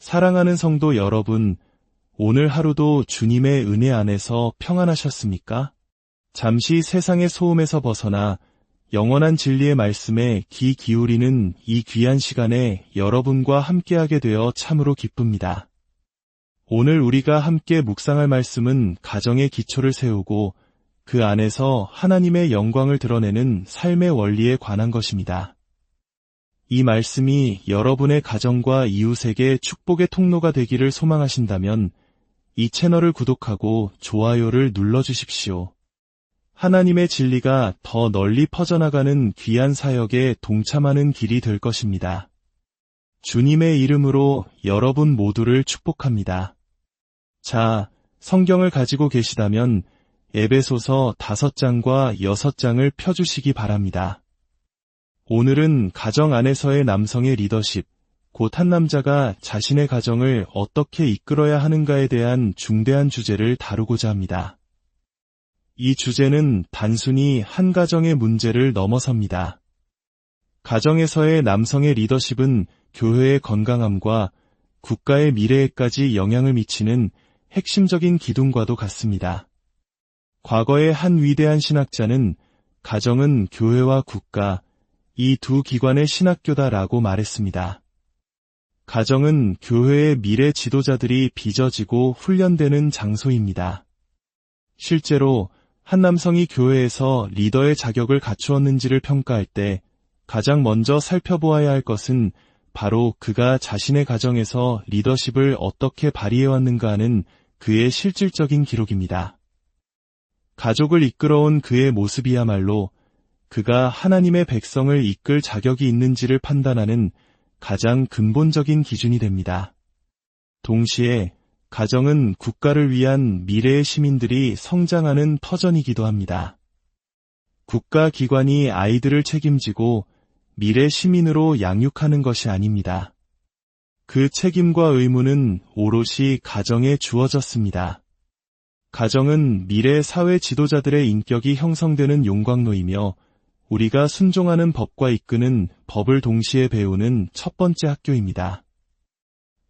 사랑하는 성도 여러분, 오늘 하루도 주님의 은혜 안에서 평안하셨습니까? 잠시 세상의 소음에서 벗어나 영원한 진리의 말씀에 귀 기울이는 이 귀한 시간에 여러분과 함께하게 되어 참으로 기쁩니다. 오늘 우리가 함께 묵상할 말씀은 가정의 기초를 세우고 그 안에서 하나님의 영광을 드러내는 삶의 원리에 관한 것입니다. 이 말씀이 여러분의 가정과 이웃에게 축복의 통로가 되기를 소망하신다면 이 채널을 구독하고 좋아요를 눌러주십시오. 하나님의 진리가 더 널리 퍼져나가는 귀한 사역에 동참하는 길이 될 것입니다. 주님의 이름으로 여러분 모두를 축복합니다. 자, 성경을 가지고 계시다면 에베소서 5장과 6장을 펴주시기 바랍니다. 오늘은 가정 안에서의 남성의 리더십, 곧 한 남자가 자신의 가정을 어떻게 이끌어야 하는가에 대한 중대한 주제를 다루고자 합니다. 이 주제는 단순히 한 가정의 문제를 넘어섭니다. 가정에서의 남성의 리더십은 교회의 건강함과 국가의 미래에까지 영향을 미치는 핵심적인 기둥과도 같습니다. 과거의 한 위대한 신학자는 가정은 교회와 국가, 이 두 기관의 신학교다라고 말했습니다. 가정은 교회의 미래 지도자들이 빚어지고 훈련되는 장소입니다. 실제로 한 남성이 교회에서 리더의 자격을 갖추었는지를 평가할 때 가장 먼저 살펴보아야 할 것은 바로 그가 자신의 가정에서 리더십을 어떻게 발휘해왔는가 하는 그의 실질적인 기록입니다. 가족을 이끌어온 그의 모습이야말로 그가 하나님의 백성을 이끌 자격이 있는지를 판단하는 가장 근본적인 기준이 됩니다. 동시에 가정은 국가를 위한 미래의 시민들이 성장하는 터전이기도 합니다. 국가기관이 아이들을 책임지고 미래 시민으로 양육하는 것이 아닙니다. 그 책임과 의무는 오롯이 가정에 주어졌습니다. 가정은 미래 사회 지도자들의 인격이 형성되는 용광로이며 우리가 순종하는 법과 이끄는 법을 동시에 배우는 첫 번째 학교입니다.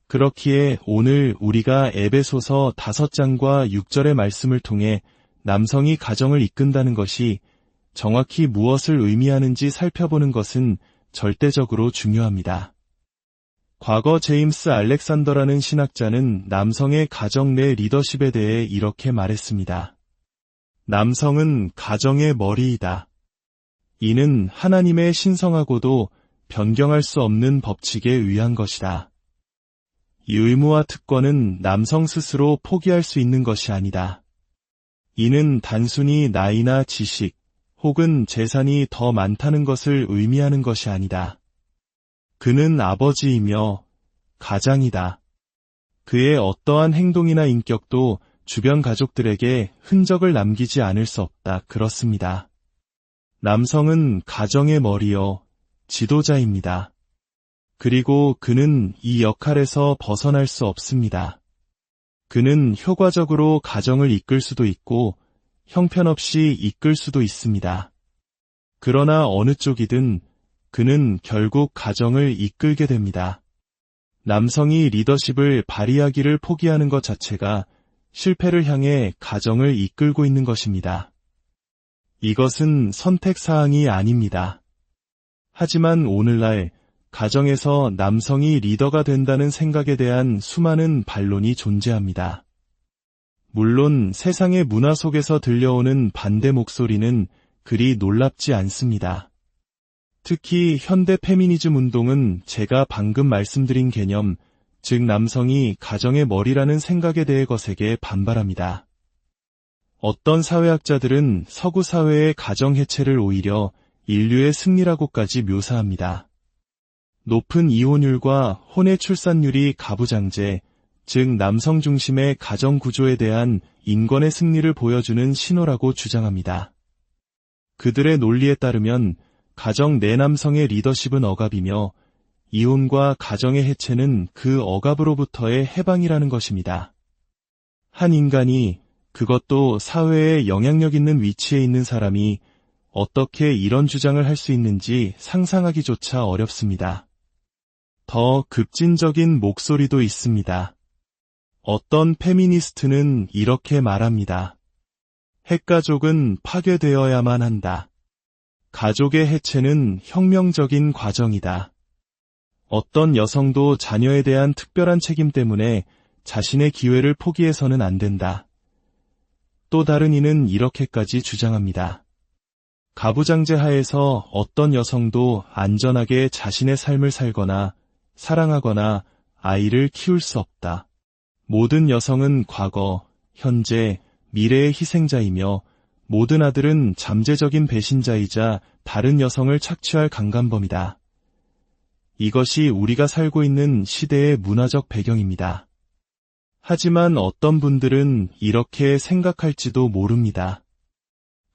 그렇기에 오늘 우리가 에베소서 5장과 6절의 말씀을 통해 남성이 가정을 이끈다는 것이 정확히 무엇을 의미하는지 살펴보는 것은 절대적으로 중요합니다. 과거 제임스 알렉산더라는 신학자는 남성의 가정 내 리더십에 대해 이렇게 말했습니다. 남성은 가정의 머리이다. 이는 하나님의 신성하고도 변경할 수 없는 법칙에 의한 것이다. 이 의무와 특권은 남성 스스로 포기할 수 있는 것이 아니다. 이는 단순히 나이나 지식 혹은 재산이 더 많다는 것을 의미하는 것이 아니다. 그는 아버지이며 가장이다. 그의 어떠한 행동이나 인격도 주변 가족들에게 흔적을 남기지 않을 수 없다. 그렇습니다. 남성은 가정의 머리요, 지도자입니다. 그리고 그는 이 역할에서 벗어날 수 없습니다. 그는 효과적으로 가정을 이끌 수도 있고 형편없이 이끌 수도 있습니다. 그러나 어느 쪽이든 그는 결국 가정을 이끌게 됩니다. 남성이 리더십을 발휘하기를 포기하는 것 자체가 실패를 향해 가정을 이끌고 있는 것입니다. 이것은 선택사항이 아닙니다. 하지만 오늘날 가정에서 남성이 리더가 된다는 생각에 대한 수많은 반론이 존재합니다. 물론 세상의 문화 속에서 들려오는 반대 목소리는 그리 놀랍지 않습니다. 특히 현대 페미니즘 운동은 제가 방금 말씀드린 개념, 즉 남성이 가정의 머리라는 생각에 대해 거세게 반발합니다. 어떤 사회학자들은 서구 사회의 가정 해체를 오히려 인류의 승리라고까지 묘사합니다. 높은 이혼율과 혼외 출산율이 가부장제, 즉 남성 중심의 가정 구조에 대한 인권의 승리를 보여주는 신호라고 주장합니다. 그들의 논리에 따르면 가정 내 남성의 리더십은 억압이며 이혼과 가정의 해체는 그 억압으로부터의 해방이라는 것입니다. 한 인간이, 그것도 사회에 영향력 있는 위치에 있는 사람이 어떻게 이런 주장을 할 수 있는지 상상하기조차 어렵습니다. 더 급진적인 목소리도 있습니다. 어떤 페미니스트는 이렇게 말합니다. 핵가족은 파괴되어야만 한다. 가족의 해체는 혁명적인 과정이다. 어떤 여성도 자녀에 대한 특별한 책임 때문에 자신의 기회를 포기해서는 안 된다. 또 다른 이는 이렇게까지 주장합니다. 가부장제 하에서 어떤 여성도 안전하게 자신의 삶을 살거나 사랑하거나 아이를 키울 수 없다. 모든 여성은 과거, 현재, 미래의 희생자이며 모든 아들은 잠재적인 배신자이자 다른 여성을 착취할 강간범이다. 이것이 우리가 살고 있는 시대의 문화적 배경입니다. 하지만 어떤 분들은 이렇게 생각할지도 모릅니다.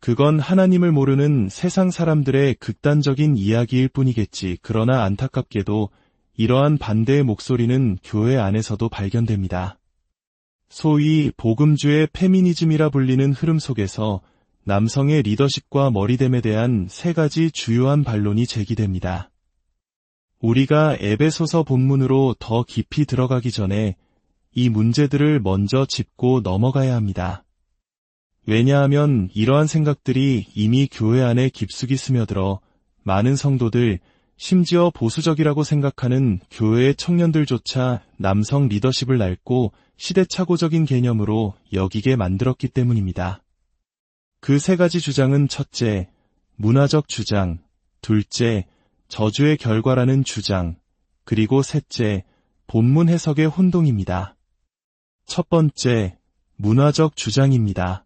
그건 하나님을 모르는 세상 사람들의 극단적인 이야기일 뿐이겠지. 그러나 안타깝게도 이러한 반대의 목소리는 교회 안에서도 발견됩니다. 소위 복음주의 페미니즘이라 불리는 흐름 속에서 남성의 리더십과 머리됨에 대한 세 가지 주요한 반론이 제기됩니다. 우리가 에베소서 본문으로 더 깊이 들어가기 전에 이 문제들을 먼저 짚고 넘어가야 합니다. 왜냐하면 이러한 생각들이 이미 교회 안에 깊숙이 스며들어 많은 성도들, 심지어 보수적이라고 생각하는 교회의 청년들조차 남성 리더십을 낡고 시대착오적인 개념으로 여기게 만들었기 때문입니다. 그 세 가지 주장은 첫째, 문화적 주장, 둘째, 저주의 결과라는 주장, 그리고 셋째, 본문 해석의 혼동입니다. 첫 번째, 문화적 주장입니다.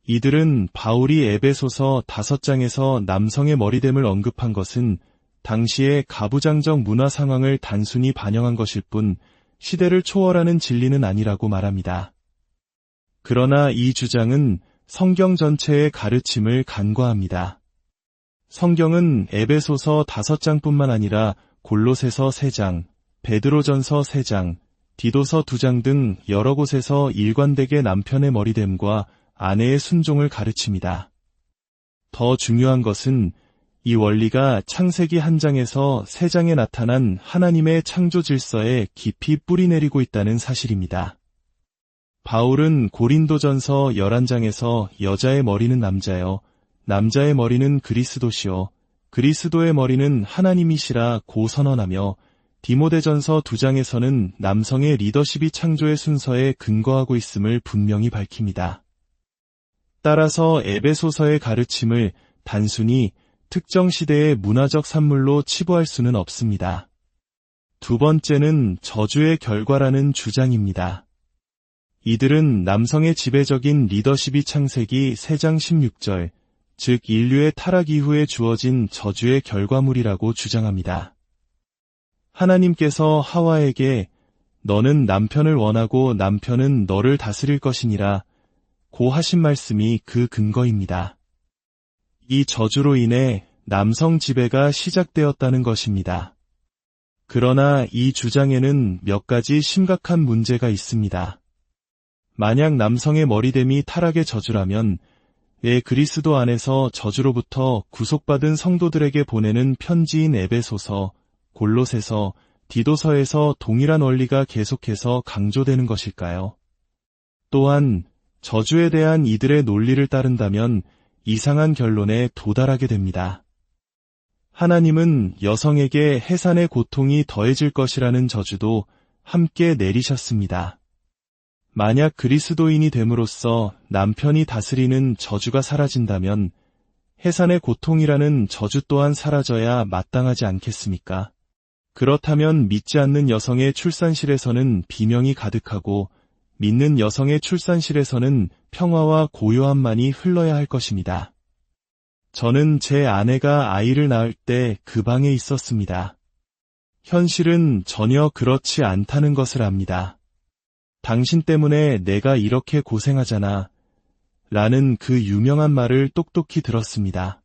이들은 바울이 에베소서 5장에서 남성의 머리됨을 언급한 것은 당시의 가부장적 문화 상황을 단순히 반영한 것일 뿐 시대를 초월하는 진리는 아니라고 말합니다. 그러나 이 주장은 성경 전체의 가르침을 간과합니다. 성경은 에베소서 5장뿐만 아니라 골로새서 3장, 베드로전서 3장, 디도서 2장 등 여러 곳에서 일관되게 남편의 머리됨과 아내의 순종을 가르칩니다. 더 중요한 것은 이 원리가 창세기 1장에서 3장에 나타난 하나님의 창조 질서에 깊이 뿌리내리고 있다는 사실입니다. 바울은 고린도전서 11장에서 여자의 머리는 남자여, 남자의 머리는 그리스도시요, 그리스도의 머리는 하나님이시라 고 선언하며 디모데전서 2장에서는 남성의 리더십이 창조의 순서에 근거하고 있음을 분명히 밝힙니다. 따라서 에베소서의 가르침을 단순히 특정 시대의 문화적 산물로 치부할 수는 없습니다. 두 번째는 저주의 결과라는 주장입니다. 이들은 남성의 지배적인 리더십이 창세기 3장 16절, 즉 인류의 타락 이후에 주어진 저주의 결과물이라고 주장합니다. 하나님께서 하와에게 너는 남편을 원하고 남편은 너를 다스릴 것이니라 고 하신 말씀이 그 근거입니다. 이 저주로 인해 남성 지배가 시작되었다는 것입니다. 그러나 이 주장에는 몇 가지 심각한 문제가 있습니다. 만약 남성의 머리됨이 타락의 저주라면 왜 그리스도 안에서 저주로부터 구속받은 성도들에게 보내는 편지인 에베소서, 골로새서, 디도서에서 동일한 원리가 계속해서 강조되는 것일까요? 또한 저주에 대한 이들의 논리를 따른다면 이상한 결론에 도달하게 됩니다. 하나님은 여성에게 해산의 고통이 더해질 것이라는 저주도 함께 내리셨습니다. 만약 그리스도인이 됨으로써 남편이 다스리는 저주가 사라진다면 해산의 고통이라는 저주 또한 사라져야 마땅하지 않겠습니까? 그렇다면 믿지 않는 여성의 출산실에서는 비명이 가득하고 믿는 여성의 출산실에서는 평화와 고요함만이 흘러야 할 것입니다. 저는 제 아내가 아이를 낳을 때 그 방에 있었습니다. 현실은 전혀 그렇지 않다는 것을 압니다. 당신 때문에 내가 이렇게 고생하잖아 라는 그 유명한 말을 똑똑히 들었습니다.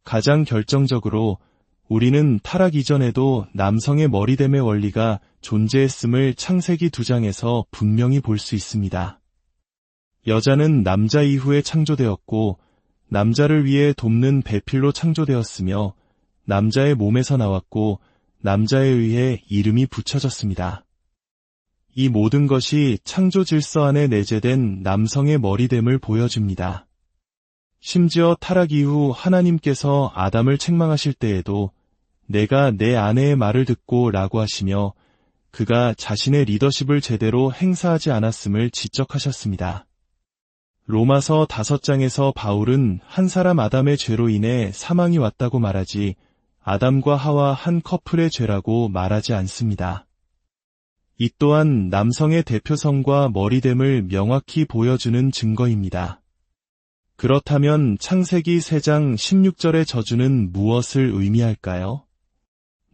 가장 결정적으로 우리는 타락 이전에도 남성의 머리됨의 원리가 존재했음을 창세기 2장에서 분명히 볼 수 있습니다. 여자는 남자 이후에 창조되었고 남자를 위해 돕는 배필로 창조되었으며 남자의 몸에서 나왔고 남자에 의해 이름이 붙여졌습니다. 이 모든 것이 창조 질서 안에 내재된 남성의 머리됨을 보여줍니다. 심지어 타락 이후 하나님께서 아담을 책망하실 때에도 내가 내 아내의 말을 듣고 라고 하시며 그가 자신의 리더십을 제대로 행사하지 않았음을 지적하셨습니다. 로마서 5장에서 바울은 한 사람 아담의 죄로 인해 사망이 왔다고 말하지 아담과 하와 한 커플의 죄라고 말하지 않습니다. 이 또한 남성의 대표성과 머리됨을 명확히 보여주는 증거입니다. 그렇다면 창세기 3장 16절의 저주는 무엇을 의미할까요?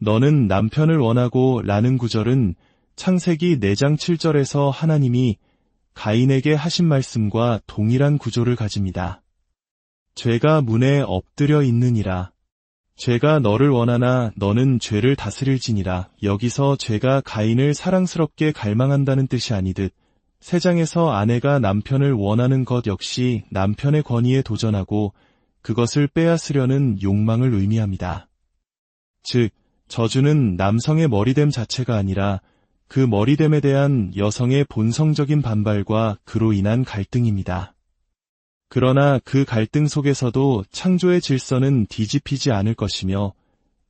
너는 남편을 원하고 라는 구절은 창세기 4장 7절에서 하나님이 가인에게 하신 말씀과 동일한 구조를 가집니다. 죄가 문에 엎드려 있느니라. 죄가 너를 원하나 너는 죄를 다스릴지니라. 여기서 죄가 가인을 사랑스럽게 갈망한다는 뜻이 아니듯 3장에서 아내가 남편을 원하는 것 역시 남편의 권위에 도전하고 그것을 빼앗으려는 욕망을 의미합니다. 즉, 저주는 남성의 머리됨 자체가 아니라 그 머리됨에 대한 여성의 본성적인 반발과 그로 인한 갈등입니다. 그러나 그 갈등 속에서도 창조의 질서는 뒤집히지 않을 것이며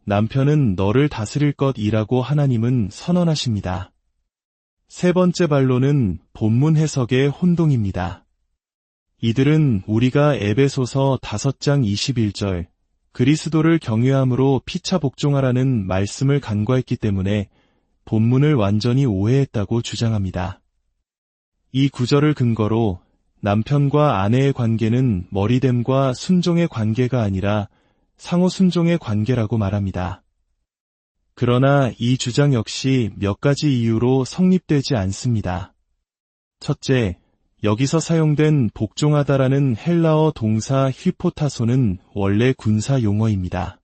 남편은 너를 다스릴 것이라고 하나님은 선언하십니다. 세 번째 반론은 본문 해석의 혼동입니다. 이들은 우리가 에베소서 5장 21절 그리스도를 경외함으로 피차 복종하라는 말씀을 간과했기 때문에 본문을 완전히 오해했다고 주장합니다. 이 구절을 근거로 남편과 아내의 관계는 머리됨과 순종의 관계가 아니라 상호 순종의 관계라고 말합니다. 그러나 이 주장 역시 몇 가지 이유로 성립되지 않습니다. 첫째, 여기서 사용된 복종하다라는 헬라어 동사 휘포타소는 원래 군사 용어입니다.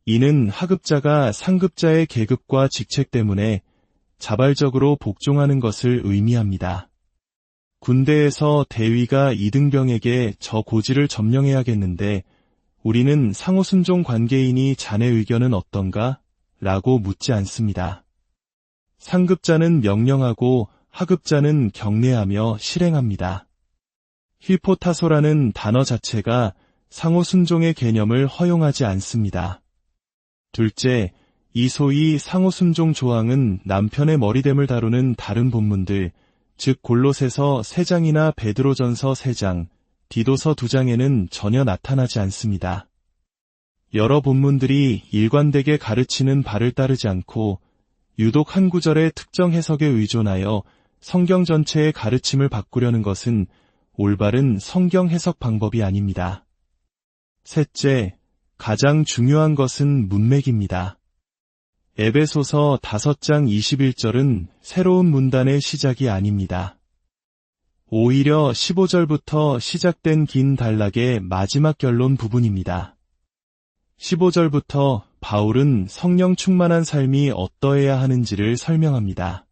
이는 하급자가 상급자의 계급과 직책 때문에 자발적으로 복종하는 것을 의미합니다. 군대에서 대위가 이등병에게 저 고지를 점령해야겠는데 우리는 상호순종 관계이니 자네 의견은 어떤가? 라고 묻지 않습니다. 상급자는 명령하고 하급자는 경례하며 실행합니다. 휘포타소라는 단어 자체가 상호 순종의 개념을 허용하지 않습니다. 둘째, 이 소위 상호 순종 조항은 남편의 머리됨을 다루는 다른 본문들, 즉 골로새서 3장이나 베드로전서 3장, 디도서 2장에는 전혀 나타나지 않습니다. 여러 본문들이 일관되게 가르치는 바를 따르지 않고 유독 한 구절의 특정 해석에 의존하여 성경 전체의 가르침을 바꾸려는 것은 올바른 성경 해석 방법이 아닙니다. 셋째, 가장 중요한 것은 문맥입니다. 에베소서 5장 21절은 새로운 문단의 시작이 아닙니다. 오히려 15절부터 시작된 긴 단락의 마지막 결론 부분입니다. 15절부터 바울은 성령 충만한 삶이 어떠해야 하는지를 설명합니다.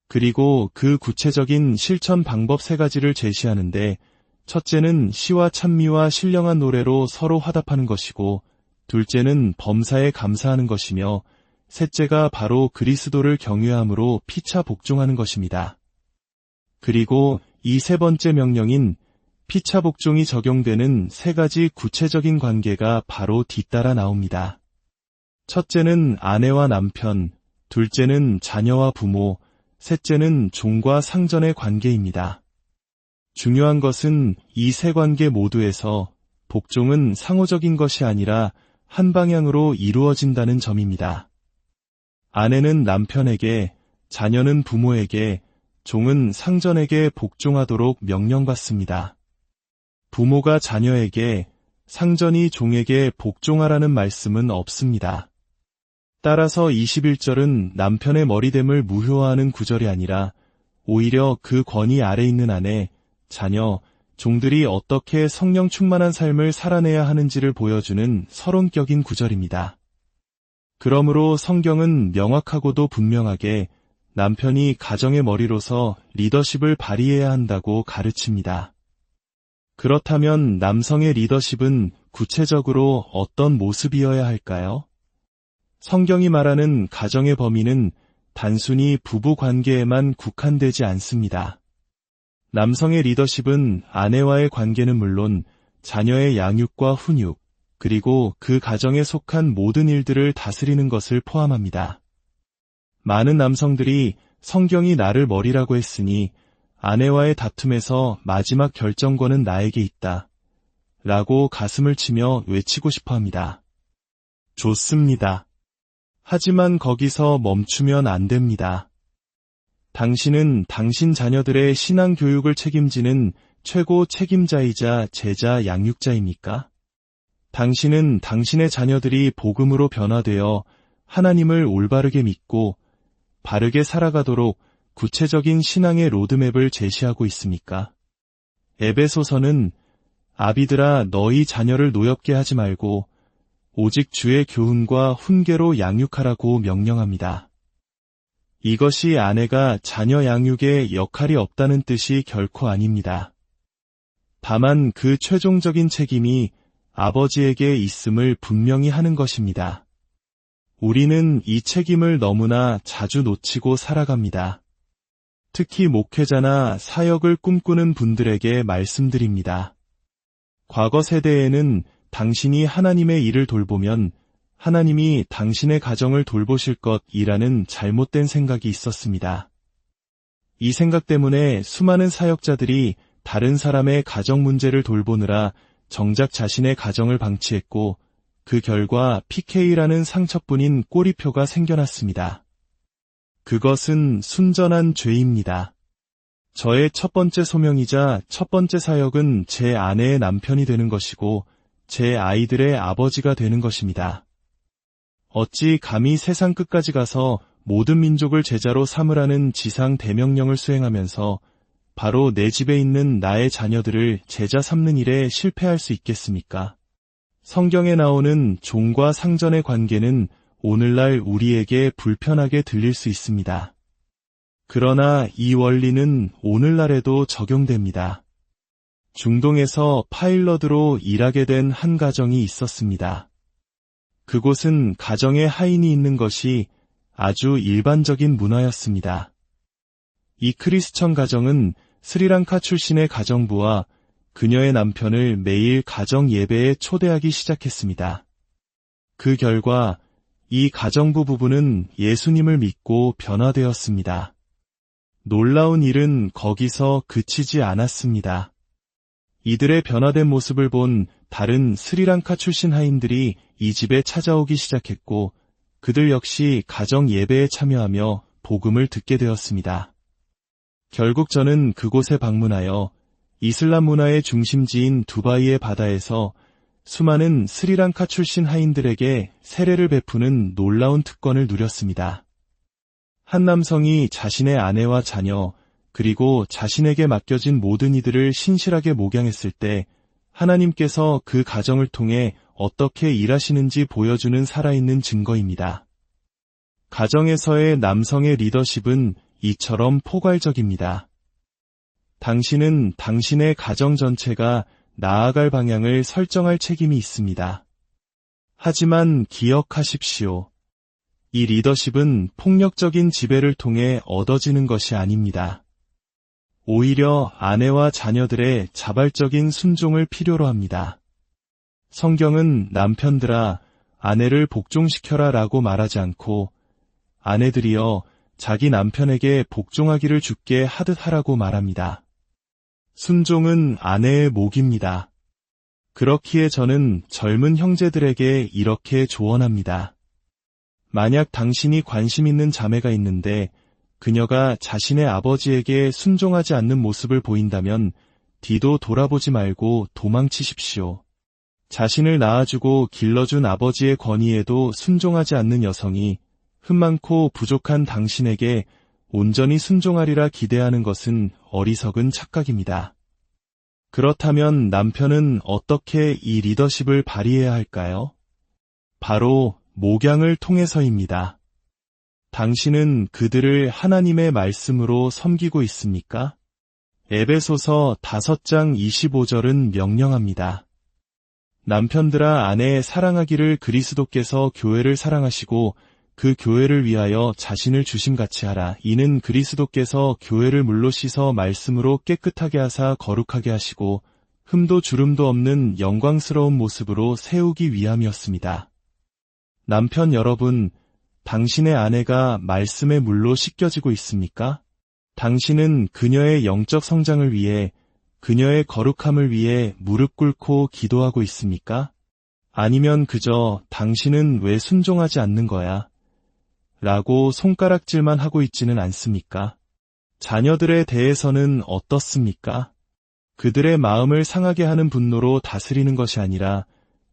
그리고 그 구체적인 실천 방법 3가지를 제시하는데 첫째는 시와 찬미와 신령한 노래로 서로 화답하는 것이고 둘째는 범사에 감사하는 것이며 셋째가 바로 그리스도를 경외함으로 피차 복종하는 것입니다. 그리고 이 세 번째 명령인 피차 복종이 적용되는 3가지 구체적인 관계가 바로 뒤따라 나옵니다. 첫째는 아내와 남편, 둘째는 자녀와 부모, 셋째는 종과 상전의 관계입니다. 중요한 것은 이 세 관계 모두에서 복종은 상호적인 것이 아니라 한 방향으로 이루어진다는 점입니다. 아내는 남편에게, 자녀는 부모에게, 종은 상전에게 복종하도록 명령받습니다. 부모가 자녀에게, 상전이 종에게 복종하라는 말씀은 없습니다. 따라서 21절은 남편의 머리됨을 무효화하는 구절이 아니라 오히려 그 권위 아래 있는 아내, 자녀, 종들이 어떻게 성령 충만한 삶을 살아내야 하는지를 보여주는 서론격인 구절입니다. 그러므로 성경은 명확하고도 분명하게 남편이 가정의 머리로서 리더십을 발휘해야 한다고 가르칩니다. 그렇다면 남성의 리더십은 구체적으로 어떤 모습이어야 할까요? 성경이 말하는 가정의 범위는 단순히 부부 관계에만 국한되지 않습니다. 남성의 리더십은 아내와의 관계는 물론 자녀의 양육과 훈육, 그리고 그 가정에 속한 모든 일들을 다스리는 것을 포함합니다. 많은 남성들이 성경이 나를 머리라고 했으니 아내와의 다툼에서 마지막 결정권은 나에게 있다 라고 가슴을 치며 외치고 싶어 합니다. 좋습니다. 하지만 거기서 멈추면 안 됩니다. 당신은 당신 자녀들의 신앙 교육을 책임지는 최고 책임자이자 제자 양육자입니까? 당신은 당신의 자녀들이 복음으로 변화되어 하나님을 올바르게 믿고 바르게 살아가도록 구체적인 신앙의 로드맵을 제시하고 있습니까? 에베소서는 아비들아 너희 자녀를 노엽게 하지 말고 오직 주의 교훈과 훈계로 양육하라고 명령합니다. 이것이 아내가 자녀 양육에 역할이 없다는 뜻이 결코 아닙니다. 다만 그 최종적인 책임이 아버지에게 있음을 분명히 하는 것입니다. 우리는 이 책임을 너무나 자주 놓치고 살아갑니다. 특히 목회자나 사역을 꿈꾸는 분들에게 말씀드립니다. 과거 세대에는 당신이 하나님의 일을 돌보면 하나님이 당신의 가정을 돌보실 것이라는 잘못된 생각이 있었습니다. 이 생각 때문에 수많은 사역자들이 다른 사람의 가정 문제를 돌보느라 정작 자신의 가정을 방치했고 그 결과 PK라는 상처뿐인 꼬리표가 생겨났습니다. 그것은 순전한 죄입니다. 저의 첫 번째 소명이자 첫 번째 사역은 제 아내의 남편이 되는 것이고 제 아이들의 아버지가 되는 것입니다. 어찌 감히 세상 끝까지 가서 모든 민족을 제자로 삼으라는 지상 대명령을 수행하면서 바로 내 집에 있는 나의 자녀들을 제자 삼는 일에 실패할 수 있겠습니까? 성경에 나오는 종과 상전의 관계는 오늘날 우리에게 불편하게 들릴 수 있습니다. 그러나 이 원리는 오늘날에도 적용됩니다. 중동에서 파일럿으로 일하게 된 한 가정이 있었습니다. 그곳은 가정에 하인이 있는 것이 아주 일반적인 문화였습니다. 이 크리스천 가정은 스리랑카 출신의 가정부와 그녀의 남편을 매일 가정 예배에 초대하기 시작했습니다. 그 결과 이 가정부 부부는 예수님을 믿고 변화되었습니다. 놀라운 일은 거기서 그치지 않았습니다. 이들의 변화된 모습을 본 다른 스리랑카 출신 하인들이 이 집에 찾아오기 시작했고 그들 역시 가정 예배에 참여하며 복음을 듣게 되었습니다. 결국 저는 그곳에 방문하여 이슬람 문화의 중심지인 두바이의 바다에서 수많은 스리랑카 출신 하인들에게 세례를 베푸는 놀라운 특권을 누렸습니다. 한 남성이 자신의 아내와 자녀, 그리고 자신에게 맡겨진 모든 이들을 신실하게 목양했을 때 하나님께서 그 가정을 통해 어떻게 일하시는지 보여주는 살아있는 증거입니다. 가정에서의 남성의 리더십은 이처럼 포괄적입니다. 당신은 당신의 가정 전체가 나아갈 방향을 설정할 책임이 있습니다. 하지만 기억하십시오. 이 리더십은 폭력적인 지배를 통해 얻어지는 것이 아닙니다. 오히려 아내와 자녀들의 자발적인 순종을 필요로 합니다. 성경은 남편들아 아내를 복종시켜라 라고 말하지 않고 아내들이여 자기 남편에게 복종하기를 주께 하듯 하라고 말합니다. 순종은 아내의 몫입니다. 그렇기에 저는 젊은 형제들에게 이렇게 조언합니다. 만약 당신이 관심 있는 자매가 있는데 그녀가 자신의 아버지에게 순종하지 않는 모습을 보인다면 뒤도 돌아보지 말고 도망치십시오. 자신을 낳아주고 길러준 아버지의 권위에도 순종하지 않는 여성이 흠 많고 부족한 당신에게 온전히 순종하리라 기대하는 것은 어리석은 착각입니다. 그렇다면 남편은 어떻게 이 리더십을 발휘해야 할까요? 바로 목양을 통해서입니다. 당신은 그들을 하나님의 말씀으로 섬기고 있습니까? 에베소서 5장 25절은 명령합니다. 남편들아 아내 사랑하기를 그리스도께서 교회를 사랑하시고 그 교회를 위하여 자신을 주심같이 하라. 이는 그리스도께서 교회를 물로 씻어 말씀으로 깨끗하게 하사 거룩하게 하시고 흠도 주름도 없는 영광스러운 모습으로 세우기 위함이었습니다. 남편 여러분, 당신의 아내가 말씀의 물로 씻겨지고 있습니까? 당신은 그녀의 영적 성장을 위해, 그녀의 거룩함을 위해 무릎 꿇고 기도하고 있습니까? 아니면 그저 당신은 왜 순종하지 않는 거야? 라고 손가락질만 하고 있지는 않습니까? 자녀들에 대해서는 어떻습니까? 그들의 마음을 상하게 하는 분노로 다스리는 것이 아니라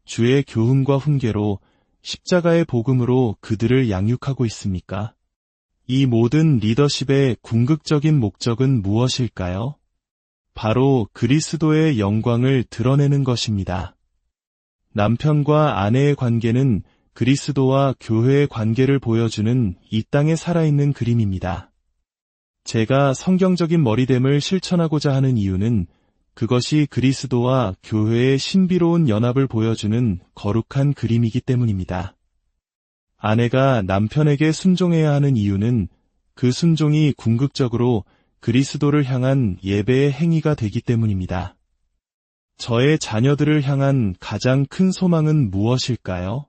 주의 교훈과 훈계로 십자가의 복음으로 그들을 양육하고 있습니까? 이 모든 리더십의 궁극적인 목적은 무엇일까요? 바로 그리스도의 영광을 드러내는 것입니다. 남편과 아내의 관계는 그리스도와 교회의 관계를 보여주는 이 땅에 살아있는 그림입니다. 제가 성경적인 머리됨을 실천하고자 하는 이유는 그것이 그리스도와 교회의 신비로운 연합을 보여주는 거룩한 그림이기 때문입니다. 아내가 남편에게 순종해야 하는 이유는 그 순종이 궁극적으로 그리스도를 향한 예배의 행위가 되기 때문입니다. 저의 자녀들을 향한 가장 큰 소망은 무엇일까요?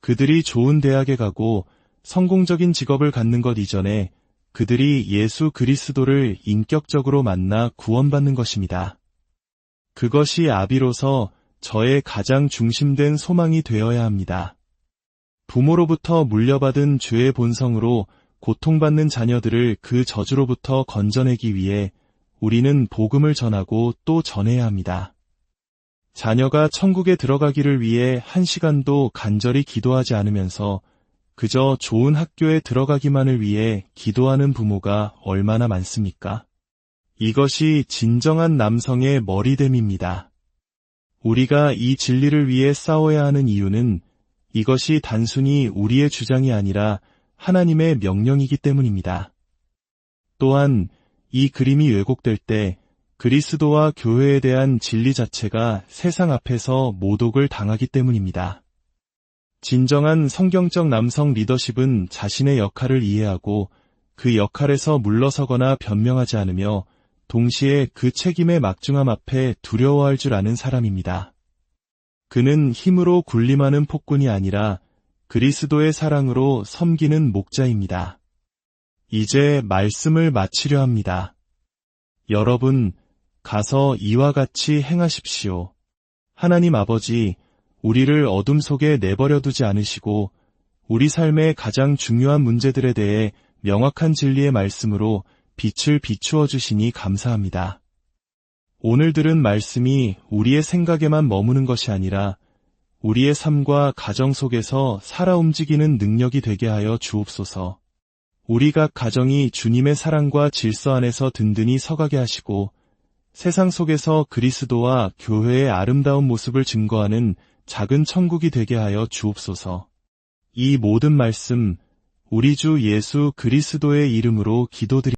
그들이 좋은 대학에 가고 성공적인 직업을 갖는 것 이전에 그들이 예수 그리스도를 인격적으로 만나 구원받는 것입니다. 그것이 아비로서 저의 가장 중심된 소망이 되어야 합니다. 부모로부터 물려받은 죄의 본성으로 고통받는 자녀들을 그 저주로부터 건져내기 위해 우리는 복음을 전하고 또 전해야 합니다. 자녀가 천국에 들어가기를 위해 한 시간도 간절히 기도하지 않으면서 그저 좋은 학교에 들어가기만을 위해 기도하는 부모가 얼마나 많습니까? 이것이 진정한 남성의 머리됨입니다. 우리가 이 진리를 위해 싸워야 하는 이유는 이것이 단순히 우리의 주장이 아니라 하나님의 명령이기 때문입니다. 또한 이 그림이 왜곡될 때 그리스도와 교회에 대한 진리 자체가 세상 앞에서 모독을 당하기 때문입니다. 진정한 성경적 남성 리더십은 자신의 역할을 이해하고 그 역할에서 물러서거나 변명하지 않으며 동시에 그 책임의 막중함 앞에 두려워할 줄 아는 사람입니다. 그는 힘으로 군림하는 폭군이 아니라 그리스도의 사랑으로 섬기는 목자입니다. 이제 말씀을 마치려 합니다. 여러분, 가서 이와 같이 행하십시오. 하나님 아버지, 우리를 어둠 속에 내버려 두지 않으시고 우리 삶의 가장 중요한 문제들에 대해 명확한 진리의 말씀으로 빛을 비추어 주시니 감사합니다. 오늘 들은 말씀이 우리의 생각에만 머무는 것이 아니라 우리의 삶과 가정 속에서 살아 움직이는 능력이 되게 하여 주옵소서. 우리 각 가정이 주님의 사랑과 질서 안에서 든든히 서가게 하시고 세상 속에서 그리스도와 교회의 아름다운 모습을 증거하는 작은 천국이 되게 하여 주옵소서. 이 모든 말씀 우리 주 예수 그리스도의 이름으로 기도드립니다.